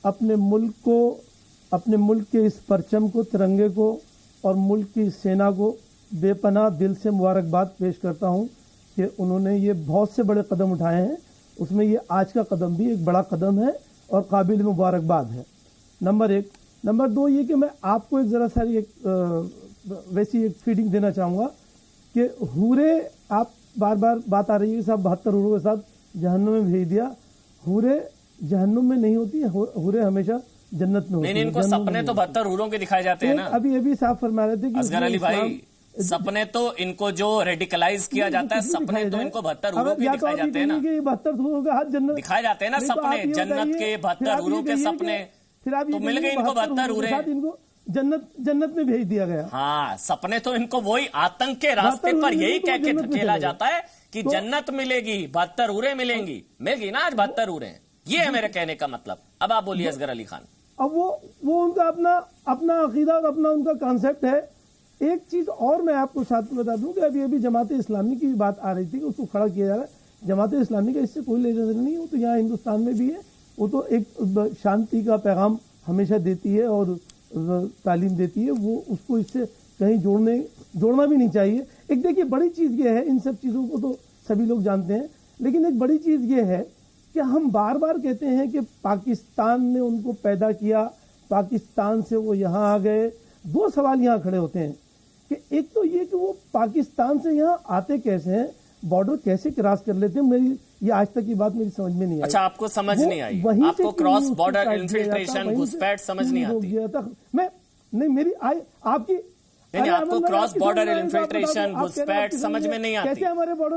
अपने मुल्क को, अपने मुल्क के इस परचम को, तिरंगे को और मुल्क की सेना को बेपनाह दिल से मुबारकबाद पेश करता हूं कि उन्होंने ये बहुत से बड़े कदम उठाए हैं। उसमें ये आज का कदम भी एक बड़ा कदम है और काबिल मुबारकबाद है। नंबर 1। नंबर 2 ये कि मैं आपको एक जरा सारी वैसी एक फीडिंग देना चाहूँगा कि हुरे, आप बार बार बात आ रही है कि साहब 72 हुरों के साथ जहन्नुम में भेज दिया। हुरे जहन्नुम में नहीं होती, हुरे हमेशा जन्नत में होती है। इनको सपने तो 72 हुरों के दिखाए जाते हैं ना। अभी साफ फरमा रहे थे कि असगर अली भाई, सपने तो इनको जो रेडिकलाइज किया जाता है, सपने तो इनको 72 हुरों के दिखाए जाते हैं ना। 72 हुरों के हाथ जन्नत दिखाए जाते हैं ना, सपने जन्नत के 72 हुरों के सपने तो मिल गए इनको 72 हुरे, इनको जन्नत में भेज दिया गया। हाँ, सपने तो इनको वही आतंक के रास्ते पर यही कह के धकेला जाता है कि जन्नत मिलेगी, 72 हुरे मिलेंगी। मिल गई ना आज 72 हुरे। ये है मेरे कहने का मतलब। अब आप बोलिए असगर अली खान। अब वो उनका अपना अकीदा और अपना उनका कॉन्सेप्ट है। एक चीज और मैं आपको साथ में बता दूं कि अभी जमात इस्लामी की भी बात आ रही थी कि उसको खड़ा किया जा रहा है। जमात इस्लामी का इससे कोई लेना देना नहीं है। वो तो यहाँ हिंदुस्तान में भी है। वो तो एक शांति का पैगाम हमेशा देती है और तालीम देती है। वो उसको इससे कहीं जोड़ना भी नहीं चाहिए। एक देखिए, बड़ी चीज ये है, इन सब चीजों को तो सभी लोग जानते हैं, लेकिन एक बड़ी चीज ये है कि हम बार बार कहते हैं कि पाकिस्तान ने उनको पैदा किया, पाकिस्तान से वो यहाँ आ गए। 2 सवाल यहाँ खड़े होते हैं कि एक तो ये कि वो पाकिस्तान से यहाँ आते कैसे हैं, बॉर्डर कैसे क्रॉस कर लेते हैं। मेरी ये आज तक की बात मेरी समझ में नहीं आई। अच्छा, आपको समझ नहीं आई? आपको क्रॉस बॉर्डर इन्फिल्ट्रेशन, घुसपैठ समझ नहीं आती? मैं नहीं, मेरी आपकी नहीं, आपको क्रॉस बॉर्डर इन्फिल्ट्रेशन, घुसपैठ समझ में नहीं आती,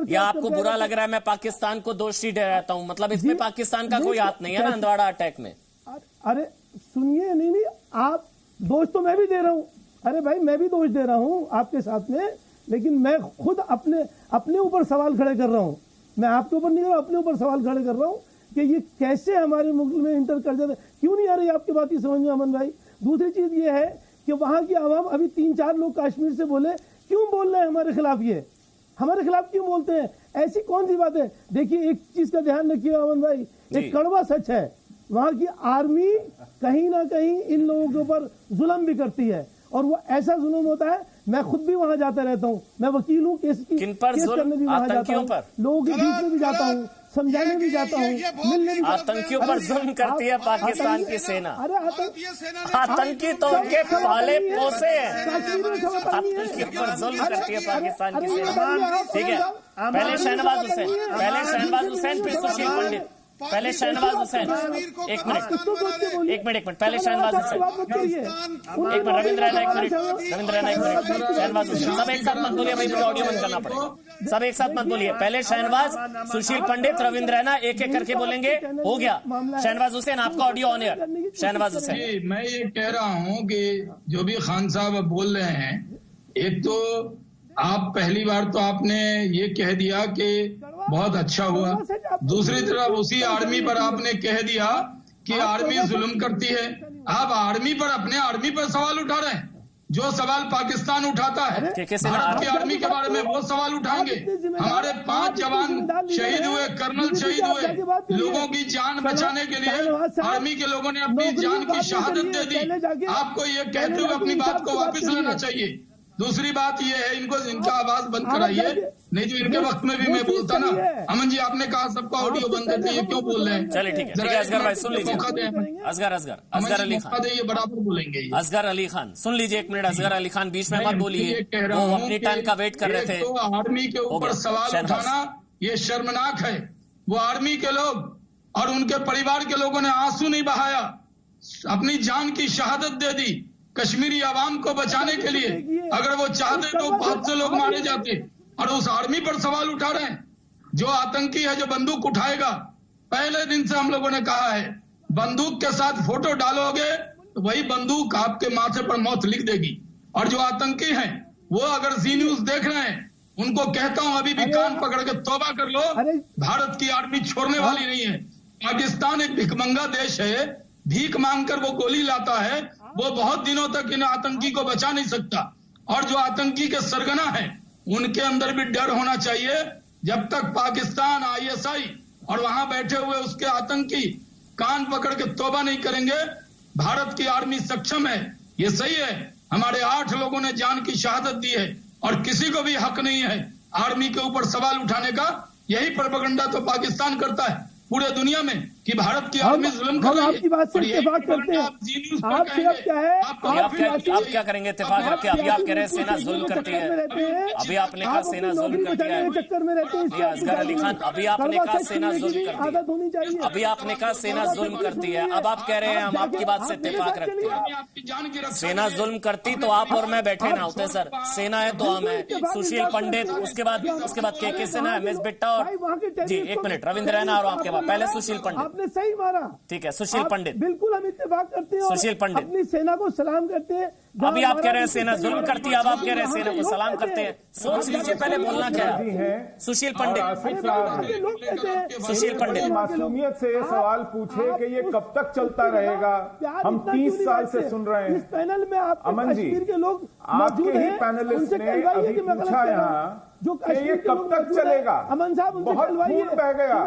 या आपको बुरा लग रहा है मैं पाकिस्तान को दोषी ठहराता हूं? मतलब इसमें पाकिस्तान का कोई हाथ नहीं है ना हंदवाड़ा अटैक में? अरे सुनिए, नहीं आप दोष तो मैं भी दे रहा हूं। अरे भाई, मैं भी दोष दे रहा हूं आपके साथ में, लेकिन मैं खुद अपने ऊपर सवाल खड़े कर रहा हूं। मैं आपके ऊपर नहीं कर रहा, अपने ऊपर सवाल खड़े कर रहा हूं कि ये कैसे हमारे मुल्क में इंटर कर जाते, क्यों नहीं आ रही आपकी बात की समझ में अमन भाई? दूसरी चीज ये है कि वहां की आवाम, अभी 3-4 लोग कश्मीर से बोले, क्यों बोल रहे हैं हमारे खिलाफ? ये हमारे खिलाफ क्यों बोलते हैं? ऐसी कौन सी बात है? देखिए, एक चीज का ध्यान रखिए अमन भाई, एक कड़वा सच है, वहां की आर्मी कहीं ना कहीं इन लोगों के ऊपर जुल्म भी करती है, और वो ऐसा जुल्म होता है। मैं खुद भी वहां जाता रहता हूँ, मैं वकील हूँ, केस करने भी वहां जाता हूँ, लोगों के बीच में भी जाता हूँ, समझाने भी जाता हूँ, मिलने भी। आतंकियों पर जुल्म करती है पाकिस्तान की सेना। अरे आतंकी तो उनके पाले पोसे हैं, आतंकियों पर जुल्म करती है पाकिस्तान की सेना। ठीक है, पहले शहनवाज हुसैन, फिर सुशील पंडित। पहले शहनवाज हुसैन, एक मिनट, पहले शहनवाज हुसैन, एक मिनट, रविंद्र रैना, शहनवाज हुसैन। सब एक साथ मत बोलिए भाई, मुझे ऑडियो बंद करना पड़ेगा। सब एक साथ मत बोलिए, पहले शहनवाज, सुशील पंडित, रविंद्र रैना, एक एक करके बोलेंगे। हो गया, शहनवाज हुसैन, आपका audio on air. Shahnawaz Hussain, मैं ये कह रहा हूँ कि जो भी खान साहब बोल रहे हैं, एक तो आप पहली बार तो आपने ये कह दिया कि बहुत अच्छा हुआ, दूसरी तरफ उसी आर्मी पर आपने कह दिया कि आर्मी जुल्म करती है। आप आर्मी पर, अपने आर्मी पर सवाल उठा रहे हैं। जो सवाल पाकिस्तान उठाता है भारत की आर्मी के बारे में, वो सवाल उठाएंगे। हमारे 5 जवान शहीद हुए, कर्नल शहीद हुए, लोगों की जान बचाने के लिए आर्मी के लोगों ने अपनी जान की शहादत दे दी। आपको ये कहते हुए अपनी बात को वापस लेना चाहिए। दूसरी बात ये है, इनका आवाज बंद कराइए, नहीं तो इनके वक्त में भी मैं बोलता ना। अमन जी, आपने कहा सबका ऑडियो बंद करके, ये क्यों बोल रहे हैं? चलिए ठीक है, असगर भाई सुन लीजिए। असगर अली खान, ये बराबर बोलेंगे। असगर अली खान सुन लीजिए, एक मिनट। असगर अली खान बीच में मत बोलिए, वो अपनी टाइम का वेट कर रहे थे। तो आर्मी के ऊपर सवाल उठाना ये शर्मनाक है। वो आर्मी के लोग और उनके परिवार के लोगों ने आंसू नहीं बहाया, अपनी जान की शहादत दे दी कश्मीरी आवाम को बचाने के लिए। अगर वो चाहते तो 500 लोग मारे जाते, और उस आर्मी पर सवाल उठा रहे हैं। जो आतंकी है, जो बंदूक उठाएगा, पहले दिन से हम लोगों ने कहा है, बंदूक के साथ फोटो डालोगे तो वही बंदूक आपके माथे पर मौत लिख देगी। और जो आतंकी हैं, वो अगर जी न्यूज देख रहे हैं, उनको कहता हूं अभी भी कान पकड़ के तौबा कर लो। भारत की आर्मी छोड़ने वाली नहीं है। पाकिस्तान एक भिखमंगा देश है, भीख मांगकर वो गोली लाता है, वो बहुत दिनों तक इन आतंकी को बचा नहीं सकता। और जो आतंकी के सरगना है, उनके अंदर भी डर होना चाहिए। जब तक पाकिस्तान, ISI और वहां बैठे हुए उसके आतंकी कान पकड़ के तौबा नहीं करेंगे, भारत की आर्मी सक्षम है। ये सही है, हमारे 8 लोगों ने जान की शहादत दी है, और किसी को भी हक नहीं है आर्मी के ऊपर सवाल उठाने का। यही प्रोपेगेंडा तो पाकिस्तान करता है पूरे दुनिया में कि भारत की आर्मी जुल्म कर रही है। आपकी बात से इत्तेफाक करते हैं। आप क्या है, आप क्या करेंगे इत्तेफाक करके? अभी आप कह रहे हैं सेना जुल्म करती है, अभी आपने कहा सेना जुल्म करती है। चक्कर में रहते हैं। असगर अली खान, अभी आपने कहा सेना जुल्म करती है, अभी आपने कहा सेना जुल्म करती है, अब आप कह रहे हैं हम आपकी बात से इत्तेफाक रखते हैं। सेना जुल्म करती तो आप और मैं बैठे ना होते सर। सेना है तो हम है, सुशील पंडित, उसके बाद के सेना है, मिस बिट्टा और जी, एक मिनट, रविंद्र रैना और आपके बाद पहले सुशील पंडित। आपने सही मारा, ठीक है, सुशील पंडित। बिल्कुल हम इत्तेफाक करते हैं, सुशील पंडित अपनी सेना को सलाम करते हैं। अभी आप कह रहे हैं सेना जुल्म करती है, अब आप कह रहे हैं सेना को सलाम करते हैं। सोच लीजिए पहले बोलना क्या है। सुशील पंडित, सुशील पंडित मासूमियत से ये सवाल पूछे कि ये कब तक चलता रहेगा? हम 30 साल से सुन रहे हैं। इस पैनल में आप अमन जी, के लोग आपके ही पैनलिस्ट ने अभी पूछा यहाँ जो ये कब तक चलेगा? अमन साहब, बहुत खून बह गया,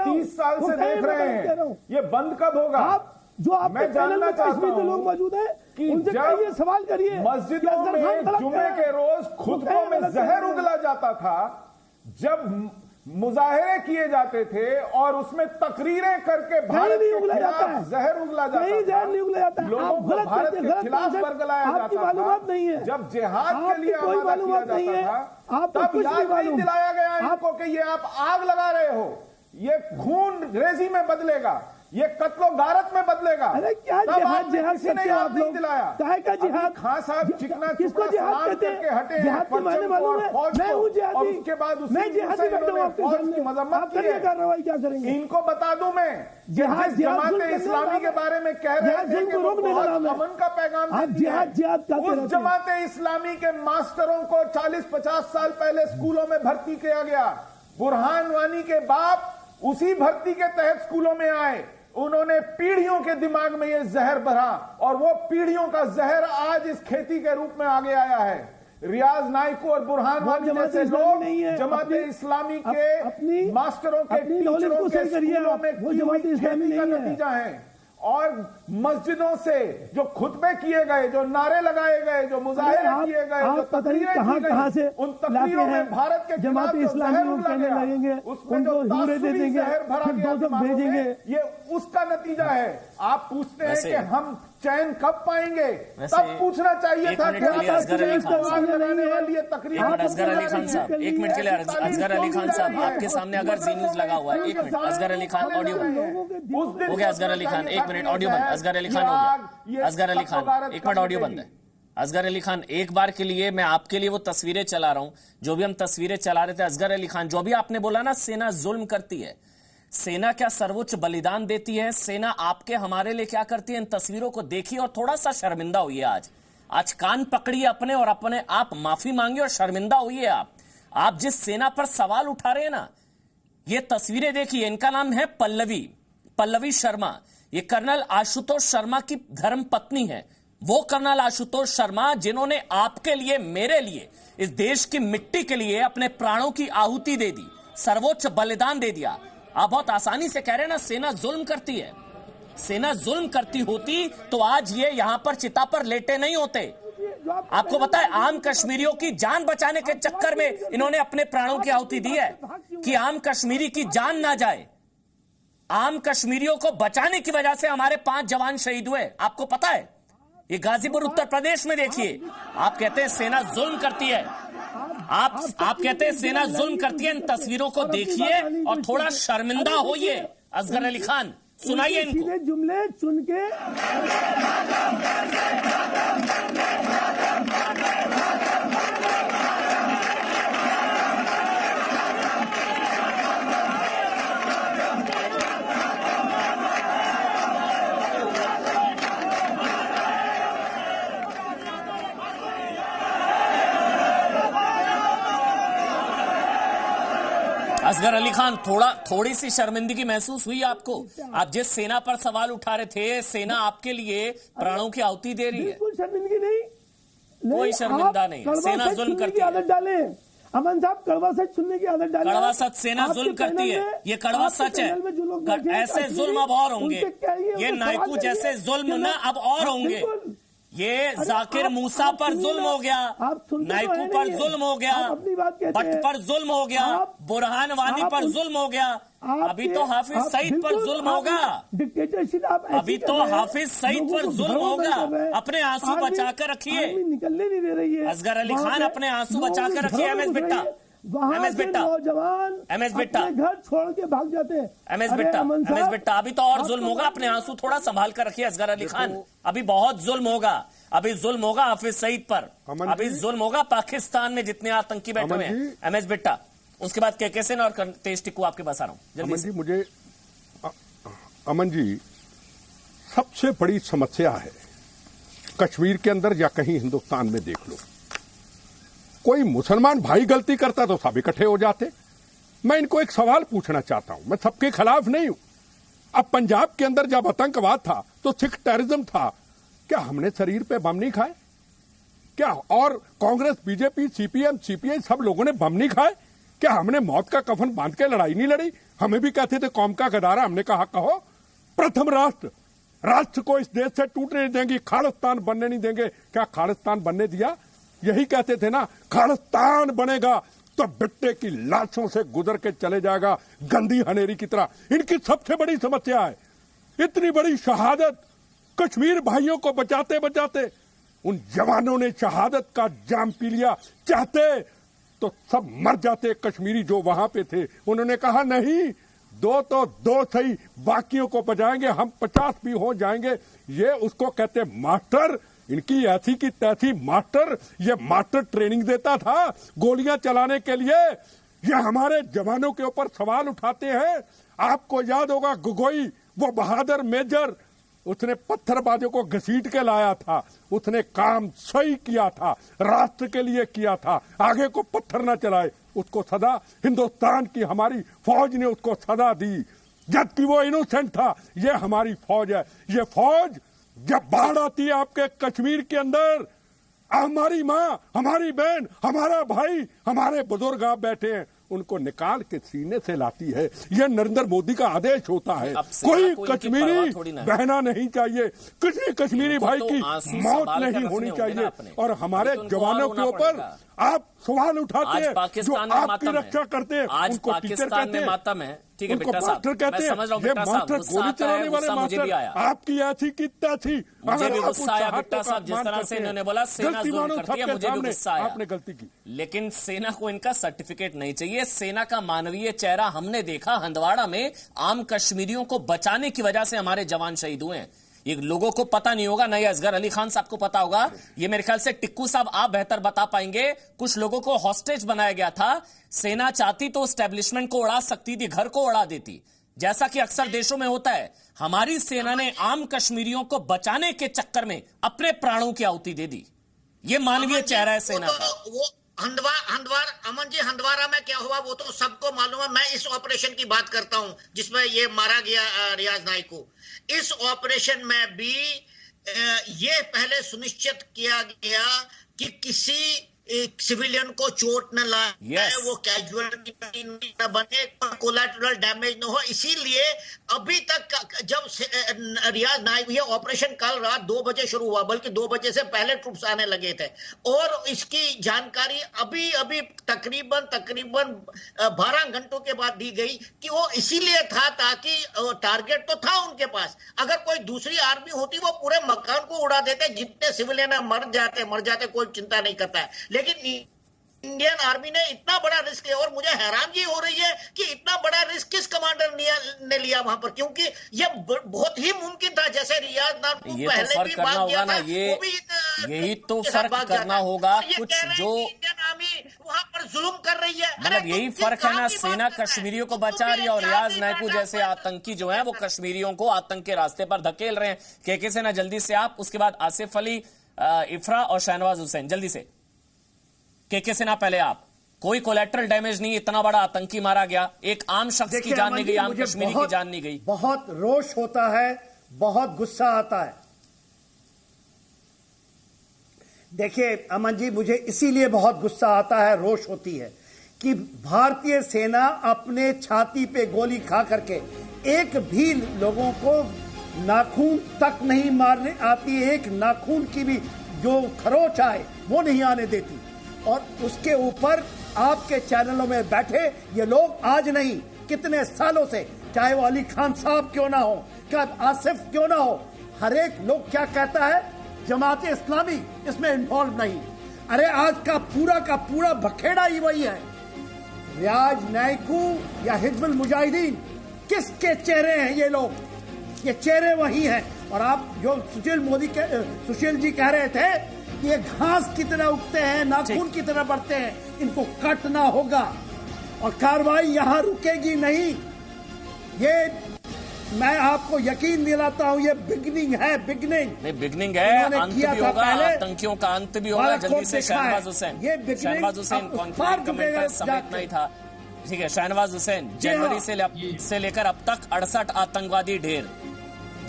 30 साल से देख रहे हैं, ये बंद कब होगा? आप जो आप मैं जानना चाहता हूं लोग मौजूद हैं कि उनसे जब सवाल करिए, मस्जिदों में जुमे के रोज खुद को में जहर उगला जाता था, जब मुजाहरे किए जाते थे और उसमें तकरीरें करके भारत के खिलाफ जहर उगला जाता था, लोगों को भारत के खिलाफ बरगलाया जाता था, जब जिहाद के लिए आमादा किया जाता था, तब याद नहीं दिलाया गया इनको कि ये आप आग लगा रहे हो, ये खून रेजी में बदलेगा। ये कत्लो गारत में बदलेगा। अरे क्या जिहाद किसी ने याद नहीं दिलाया। काहे का जिहाद? खान साहब चिकना किसको जिहाद कहते हैं? हटे जिहाद के मायने मालूम है? मैं हूँ जिहादी। उसके बाद मैं जिहादी बैठा हूँ आपके सामने। मजम्मत आप करने कार्रवाई क्या करेंगे? इनको बता दूं मैं, जमात इस्लामी के बारे में कह रहे थे कि वो बहुत अमन का पैगाम देती है। उस जमात इस्लामी के मास्टरों को 40-50 साल पहले स्कूलों में भर्ती किया गया। बुरहान वानी के बाप उसी भर्ती के तहत स्कूलों में आए। उन्होंने पीढ़ियों के दिमाग में ये जहर भरा और वो पीढ़ियों का जहर आज इस खेती के रूप में आगे आया है। रियाज नाइक और बुरहान वानी जैसे लोग जमात इस्लामी के मास्टरों के टीचरों के स्कूलों में खेती का नतीजा है। और मस्जिदों से जो खुतबे किए गए, जो नारे लगाए गए, जो मुजाहिरे किए गए, जो तकरीरें की गई, उन तकरीरों में भारत के जमात इस्लामी कहने लगेंगे, उनको हीरे दे देंगे, फिर 2 भेजेंगे। ये उसका नतीजा है। आप पूछते हैं कि हम चैन कब पाएंगे? तब पूछना चाहिए था कि असगर अली खान साहब, 1 मिनट के लिए असगर अली खान साहब आपके सामने अगर जी न्यूज लगा हुआ है, 1 मिनट, असगर अली खान ऑडियो बंद हो गया। असगर अली खान 1 मिनट ऑडियो बंद। असगर अली खान हो गया। असगर अली खान 1 मिनट ऑडियो बंद है। असगर अली खान एक बार के लिए मैं आपके लिए वो तस्वीरें चला रहा हूं जो भी हम तस्वीरें चला रहे थे। असगर अली खान, जो भी आपने बोला ना सेना जुल्म करती है, सेना क्या सर्वोच्च बलिदान देती है, सेना आपके हमारे लिए क्या करती है, इन तस्वीरों को देखिए और थोड़ा सा शर्मिंदा हुई आज कान पकड़िए अपने और अपने आप माफी मांगिए और शर्मिंदा हुई आप जिस सेना पर सवाल उठा रहे हैं ना, ये तस्वीरें देखिए। इनका नाम है पल्लवी शर्मा। ये कर्नल आशुतोष शर्मा की धर्म पत्नी है। वो कर्नल आशुतोष शर्मा जिन्होंने आपके लिए, मेरे लिए, इस देश की मिट्टी के लिए अपने प्राणों की आहुति दे दी, सर्वोच्च बलिदान दे दिया। आप बहुत आसानी से कह रहे हैं ना सेना जुल्म करती है। सेना जुल्म करती होती तो आज ये यहां पर चिता पर लेटे नहीं होते। आपको पता है आम कश्मीरियों की जान बचाने के चक्कर में इन्होंने अपने प्राणों की आहुति दी है कि आम कश्मीरी की जान ना जाए। आम कश्मीरियों को बचाने की वजह से हमारे 5 जवान शहीद हुए। आपको पता है, ये गाजीपुर उत्तर प्रदेश में देखिए। आप कहते हैं सेना जुल्म करती है, आप कहते हैं सेना जुल्म करती है। इन तस्वीरों को देखिए और थोड़ा शर्मिंदा होइए। असगर अली खान सुनाइए इनको जुमले चुन के। असगर अली खान, थोड़ी सी शर्मिंदगी महसूस हुई आपको? आप जिस सेना पर सवाल उठा रहे थे, सेना आपके लिए प्राणों की आहुति दे रही है। बिल्कुल शर्मिंदगी नहीं, कोई शर्मिंदा नहीं। सेना जुल्म करती है। आदत डाले अमन साहब, कड़वा सच सुनने की आदत डाले। कड़वा सच सेना जुल्म करती है, ये कड़वा सच है। ऐसे जुल्म अब और होंगे। ये नायकू जैसे जुल्म ना अब और होंगे। ये जाकिर मूसा पर जुल्म हो गया, नायकू पर जुल्म हो गया, भट्ट पर जुल्म हो गया, बुरहान वानी पर जुल्म हो गया। अभी तो हाफिज सईद पर जुल्म होगा। अभी तो हाफिज सईद पर जुल्म होगा। अपने आंसू बचा कर रखिए। निकलने नहीं दे रही है असगर अली खान, अपने आंसू बचा कर रखिए। एमएस बिट्टा, एमएस बिट्टा घर छोड़ के भाग जाते हैं। एमएस बिट्टा, अभी तो और जुल्म होगा। अपने आंसू थोड़ा संभाल कर रखिए असगर अली खान। अभी बहुत जुल्म होगा। अभी जुल्म होगा हाफिज सईद पर, अभी जुल्म होगा पाकिस्तान में जितने आतंकी बैठे हुए हैं। एमएस बिट्टा, उसके बाद के सेन और तेज टिक्कू आपके पास आ रहा हूं जल्दी से। मुझे अमन जी, सबसे बड़ी समस्या है कश्मीर के अंदर या कहीं हिंदुस्तान में देख लो, कोई मुसलमान भाई गलती करता तो सब इकट्ठे हो जाते। मैं इनको एक सवाल पूछना चाहता हूं, मैं सबके खिलाफ नहीं हूं। अब पंजाब के अंदर जब आतंकवाद था तो सिख टेररिज्म था, क्या हमने शरीर पे बम नहीं खाए क्या? और कांग्रेस, बीजेपी, सीपीएम, सीपीआई सब लोगों ने बम नहीं खाए क्या? हमने मौत का कफन बांध के लड़ाई नहीं लड़ी? हमें भी कहते थे कौम का गदारा, हमने कहा कहो प्रथम राष्ट्र को इस देश से टूटने नहीं देंगे, खालिस्तान बनने नहीं देंगे। क्या खालिस्तान बनने दिया? यही कहते थे ना, खालिस्तान बनेगा तो बिट्टे की लाशों से गुजर के चले जाएगा गंदी हनेरी की तरह। इनकी सबसे बड़ी समस्या है इतनी बड़ी शहादत। कश्मीर भाइयों को बचाते बचाते उन जवानों ने शहादत का जाम पी लिया। चाहते तो सब मर जाते कश्मीरी जो वहां पे थे। उन्होंने कहा नहीं, दो तो दो सही, बाकियों को बजाएंगे, हम 50 भी हो जाएंगे। ये उसको कहते मास्टर। इनकी ऐसी की तैसी मास्टर। ये मास्टर ट्रेनिंग देता था गोलियां चलाने के लिए। ये हमारे जवानों के ऊपर सवाल उठाते हैं। आपको याद होगा गोगोई, वो बहादुर मेजर, उसने पत्थरबाजों को घसीट के लाया था। उसने काम सही किया था, राष्ट्र के लिए किया था, आगे को पत्थर न चलाए। उसको सजा हिंदुस्तान की हमारी फौज ने उसको सजा दी, जबकि वो इनोसेंट था। ये हमारी फौज है। ये फौज जब बाढ़ आती है आपके कश्मीर के अंदर, हमारी माँ, हमारी बहन, हमारा भाई, हमारे बुजुर्ग आप बैठे हैं, उनको निकाल के सीने से लाती है। यह नरेंद्र मोदी का आदेश होता है। कोई कश्मीरी बहना नहीं चाहिए, किसी कश्मीरी भाई की मौत नहीं होनी चाहिए। और हमारे जवानों के ऊपर आप सवाल उठाते हैं, जो आपकी रक्षा करते हैं, आज उनको पाकिस्तान में मातम है। ठीक है उनको बिट्टा साहब, मास्टर कहते हैं। ये मास्टर गोली चलाने वाले मास्टर आपकी ऐसी की तैसी। मुझे भी गुस्सा आया बिट्टा साहब, जिस तरह से इन्होंने बोला सेना जुल्म करती है, मुझे भी गुस्सा आया। आपने गलती की, लेकिन सेना को इनका सर्टिफिकेट नहीं चाहिए। सेना का मानवीय चेहरा हमने देखा हंदवाड़ा में। आम कश्मीरियों को बचाने की वजह से हमारे जवान शहीद हुए हैं। ये लोगों को पता नहीं होगा, नहीं असगर अली खान साहब को पता होगा। ये मेरे ख्याल से टिक्कू साहब आप बेहतर बता पाएंगे। कुछ लोगों को हॉस्टेज बनाया गया था। सेना चाहती तो एस्टेब्लिशमेंट को उड़ा सकती थी, घर को उड़ा देती, जैसा कि अक्सर देशों में होता है। हमारी सेना ने आम कश्मीरियों को बचाने के चक्कर में अपने प्राणों की आहुति दे दी। ये मानवीय चेहरा है सेना का। वो हंदवार अमन जी, हंदवारा में क्या हुआ वो तो सबको मालूम है। मैं इस ऑपरेशन की बात करता हूं जिसमें ये मारा गया रियाज नाइक को। इस ऑपरेशन में भी ये पहले सुनिश्चित किया गया कि किसी सिविलियन को चोट न लाए, वो कैजुअलिटी न बने, कोलैटरल डैमेज न हो। इसीलिए अभी तक जब रियाज नाइक, ये ऑपरेशन कल रात 2 बजे शुरू हुआ, बल्कि 2 बजे से पहले ट्रूप्स आने लगे थे, और इसकी जानकारी अभी तकरीबन 12 घंटों के बाद दी गई कि वो इसीलिए था ताकि टारगेट तो था उनके पास। अगर कोई दूसरी आर्मी होती वो पूरे मकान को उड़ा देते, जितने सिविलियन मर जाते, कोई चिंता नहीं करता है। लेकिन इंडियन आर्मी ने इतना बड़ा रिस्क लिया, और मुझे हैरानगी हो रही है कि इतना बड़ा रिस्क किस कमांडर ने लिया वहां पर, क्योंकि ये बहुत ही मुमकिन था। जैसे रियाज नाम को पहले भी बात किया था, यही तो फर्क करना होगा। कुछ जो इंडियन आर्मी वहां पर जुल्म कर रही है, मतलब यही फर्क है ना। सेना कश्मीरियों को बचा रही है और रियाज नाइकू जैसे आतंकी जो है वो कश्मीरियों को आतंक के रास्ते पर धकेल रहे हैं। के सेना जल्दी से आप, उसके बाद आसिफ अली, इफ्रा और शहनवाज हुसैन, जल्दी से। के सेना पहले आप। कोई कोलैटरल डैमेज नहीं, इतना बड़ा आतंकी मारा गया, एक आम शख्स की जान नहीं गई, आम कश्मीरी की जान नहीं गई। बहुत रोष होता है, बहुत गुस्सा आता है। देखिए अमन जी, मुझे इसीलिए बहुत गुस्सा आता है, रोष होती है कि भारतीय सेना अपने छाती पे गोली खा करके एक भी लोगों को नाखून तक नहीं मारने आती, एक नाखून की भी जो खरोच आए वो नहीं आने देती। और उसके ऊपर आपके चैनलों में बैठे ये लोग आज नहीं, कितने सालों से, चाहे वो अली खान साहब क्यों ना हो, क्या आसिफ क्यों ना हो, हर एक लोग क्या कहता है, जमात इस्लामी इसमें इन्वॉल्व नहीं। अरे आज का पूरा बखेड़ा ही वही है। रियाज नाइकू या हिजबुल मुजाहिदीन, किसके चेहरे हैं ये लोग? ये चेहरे वही हैं। और आप जो सुशील जी कह रहे थे, ये घास की तरह उगते हैं, नाखून की तरह बढ़ते हैं, इनको काटना होगा और कार्रवाई यहां रुकेगी नहीं। ये मैं आपको यकीन दिलाता हूं, ये बिगनिंग है, बिगनिंग है, अंत भी होगा, आतंकियों का अंत भी होगा। जल्दी से शहनवाज हुसैन, कमेंट समेटना ही था। ठीक है, शहनवाज हुसैन, जनवरी से लेकर अब तक 68 आतंकवादी ढेर,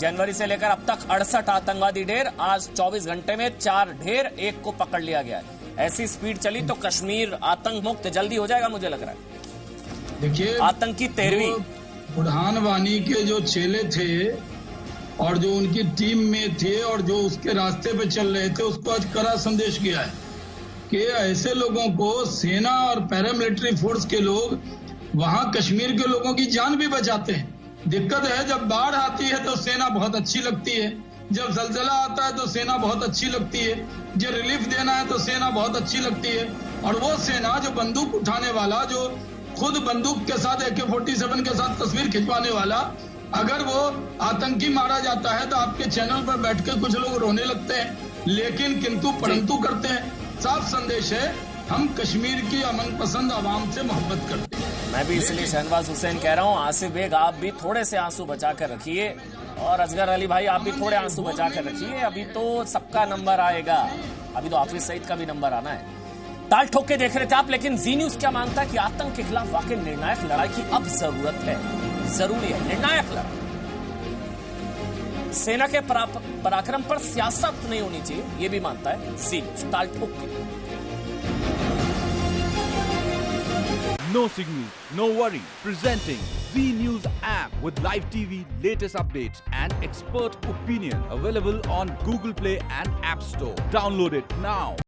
जनवरी से लेकर अब तक 68 आतंकवादी ढेर, आज 24 घंटे में 4 ढेर, एक को पकड़ लिया गया है। ऐसी स्पीड चली तो कश्मीर आतंक मुक्त जल्दी हो जाएगा, मुझे लग रहा है। देखिए, आतंकी 13वीं बुरहान वानी के जो चेले थे और जो उनकी टीम में थे और जो उसके रास्ते पे चल रहे थे, उसको आज कड़ा संदेश किया है कि ऐसे लोगों को सेना और पैरामिलिट्री फोर्स के लोग वहां कश्मीर के लोगों की जान भी बचाते हैं। दिक्कत है, जब बाढ़ आती है तो सेना बहुत अच्छी लगती है, जब जलजला आता है तो सेना बहुत अच्छी लगती है, जो रिलीफ देना है तो सेना बहुत अच्छी लगती है। और वो सेना जो बंदूक उठाने वाला, जो खुद बंदूक के साथ AK-47 के साथ तस्वीर खिंचवाने वाला, अगर वो आतंकी मारा जाता है तो आपके चैनल पर बैठ के कुछ लोग रोने लगते हैं, लेकिन किंतु परंतु करते हैं। साफ संदेश है, हम कश्मीर की अमन पसंद आवाम से मोहब्बत करते हैं। मैं भी इसलिए शहनवाज हुसैन कह रहा हूं, आसिफ बेग आप भी थोड़े से आंसू बचा कर रखिए, और असगर अली भाई आप भी थोड़े आंसू बचा कर रखिए। अभी तो सबका नंबर आएगा, अभी तो हाफिज सईद का भी नंबर आना है। ताल ठोक के देख रहे थे आप, लेकिन जी न्यूज क्या मानता है कि आतंक के खिलाफ वाकई निर्णायक लड़ाई की अब जरूरत है, जरूरी है निर्णायक लड़ाई। सेना के पराक्रम पर सियासत नहीं होनी चाहिए, यह भी मानता है जी न्यूज ताल ठोक के। No signal, no worry. Presenting Z News app with live TV, latest updates and expert opinion. Available on Google Play and App Store. Download it now.